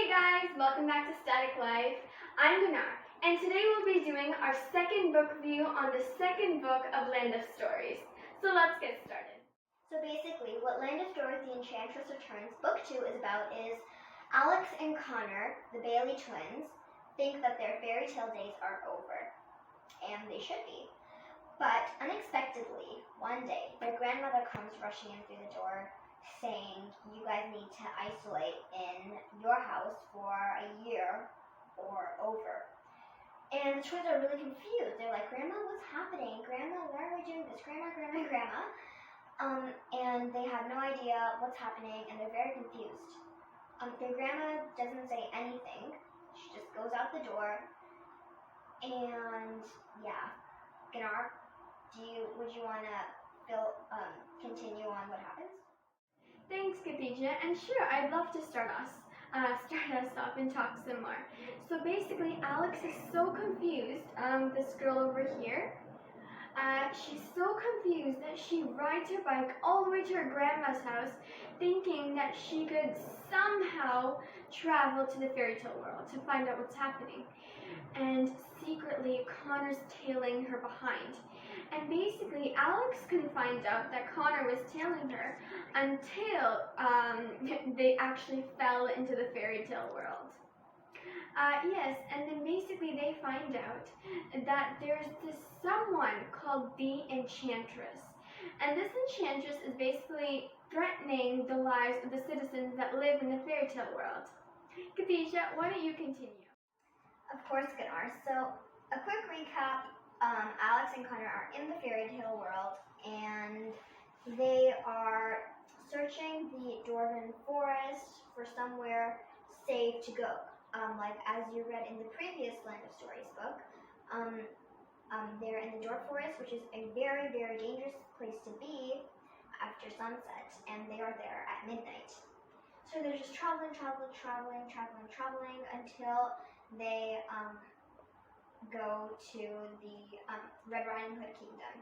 Hey guys, welcome back to Static Life. I'm Gunar, and today we'll be doing our second book review on the second book of Land of Stories. So let's get started. So basically, what Land of Stories The Enchantress Returns Book 2 is about is Alex and Connor, the Bailey twins, think that their fairy tale days are over, and they should be. But unexpectedly, one day, their grandmother comes rushing in through the door, saying, you guys need to isolate in your house for a year or over. And the twins are really confused. They're like, Grandma, what's happening? Grandma, why are we doing this? Grandma. And they have no idea what's happening, and they're very confused. Their grandma doesn't say anything. She just goes out the door, and yeah. Gunnar, would you want to continue on what happens? Thanks, Khadija, and sure, I'd love to start us off and talk some more. So basically, Alex is so confused, this girl over here, she's so confused that she rides her bike all the way to her grandma's house, thinking that she could somehow travel to the fairy tale world to find out what's happening. And secretly, Connor's tailing her behind. And basically, Alex couldn't find out that Connor was tailing her until they actually fell into the fairy tale world. Yes, and then basically they find out that there's this someone called the Enchantress. And this Enchantress is basically threatening the lives of the citizens that live in the fairy tale world. Khadija, why don't you continue? Of course, Gunnar. So, a quick recap. Alex and Connor are in the fairy tale world, and they are searching the Dwarven Forest for somewhere safe to go. Like as you read in the previous Land of Stories book, they're in the Dwarf Forest, which is a very, very dangerous place to be after sunset, and they are there at midnight. So they're just traveling until they go to the Red Riding Hood Kingdom,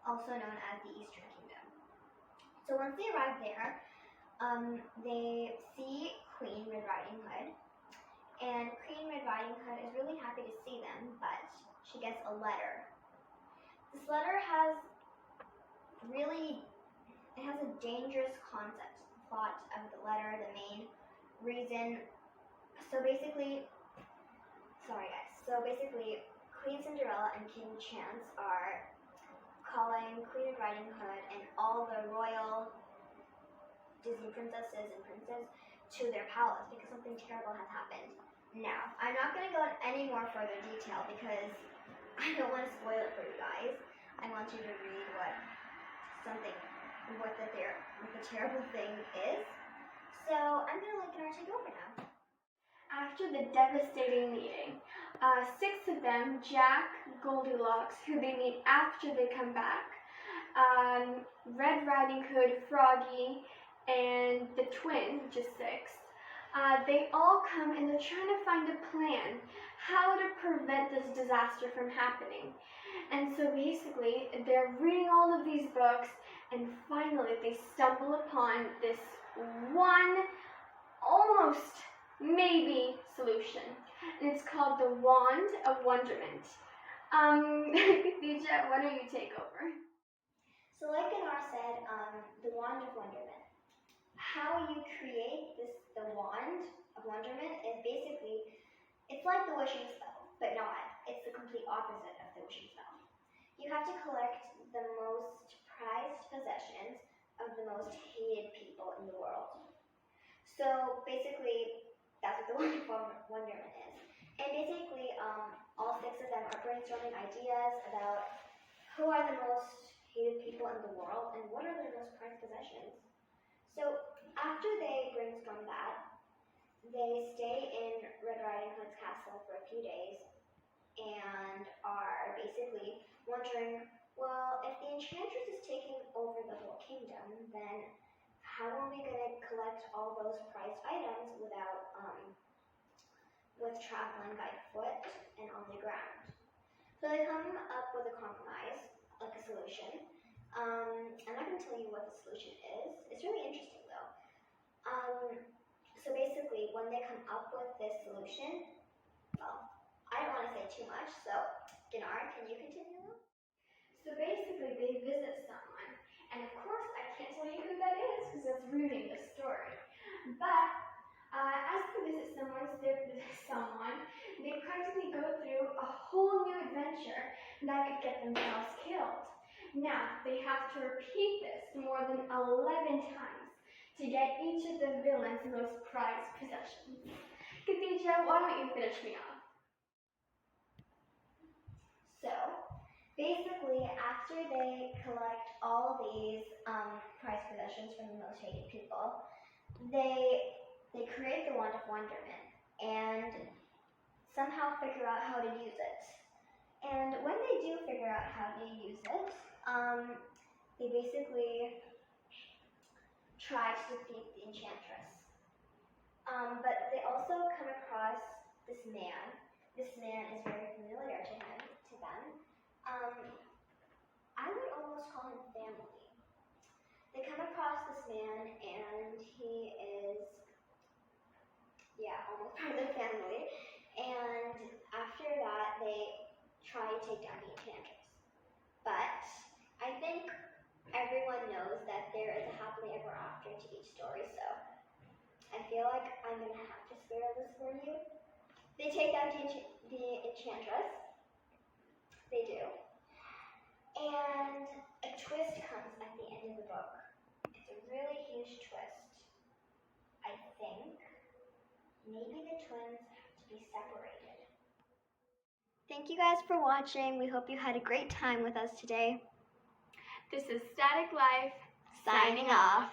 also known as the Eastern Kingdom. So once they arrive there, they see Queen Red Riding Hood, and Queen Red Riding Hood is really happy to see them, but she gets a letter. This letter has a dangerous concept. The plot of the letter, the main reason. So basically, Queen Cinderella and King Chance are calling Queen Red Riding Hood and all the royal Disney princesses and princes to their palace because something terrible has happened. Now, I'm not going to go into any more further detail because I don't want to spoil it for you guys. I want you to read what the terrible thing is. So I'm going to let Gunnar take over now. After the devastating meeting, 6 of them, Jack, Goldilocks, who they meet after they come back, Red Riding Hood, Froggy, and the twin, which is 6, they all come and they're trying to find a plan how to prevent this disaster from happening. And so basically, they're reading all of these books, and finally they stumble upon this one almost maybe solution, and it's called the Wand of Wonderment. Khadija, why don't you take over? So like Gunnar said, the Wand of Wonderment. How you create the Wand of Wonderment is basically, it's like the wishing spell, but not. It's the complete opposite of the wishing spell. You have to collect the most prized possessions of the most hated people in the world. So basically, that's what the Wand of Wonderment is. And basically, all 6 of them are brainstorming ideas about who are the most hated people in the world and what are their most prized possessions. So after they brainstorm that, they stay in Red Riding Hood's castle for a few days and are basically wondering, well, if the Enchantress is taking over the whole kingdom, then how are we going to collect all those prized items with traveling by foot and on the ground? So they come up with a compromise, like a solution. I'm not going to tell you what the solution is. It's really interesting though. So basically, when they come up with this solution, well, I don't want to say too much, so Dinar, can you continue? So basically, they visit someone, and of course, I can't tell you who that is because that's ruining the story. But as they visit someone, they practically go through a whole new adventure that could get themselves killed. Now, they have to repeat this more than 11 times to get each of the villains' most prized possessions. Khadija, why don't you finish me off? So, basically, after they collect all these prized possessions from the most hated people, they create the Wand of Wonderment and somehow figure out how to use it. And when they do figure out how to use it, they basically try to defeat the Enchantress. But they also come across this man. This man is very familiar to them. I would almost call him family. They come across this man, and he is, almost part of their family. And after that, they try to take down the Enchantress. But I think everyone knows that there is a happily ever after to each story, so I feel like I'm going to have to spoil this for you. They take down the Enchantress. They do. And a twist comes at the end of the book. It's a really huge twist. I think maybe the twins have to be separated. Thank you guys for watching. We hope you had a great time with us today. This is Static Life, Signing off.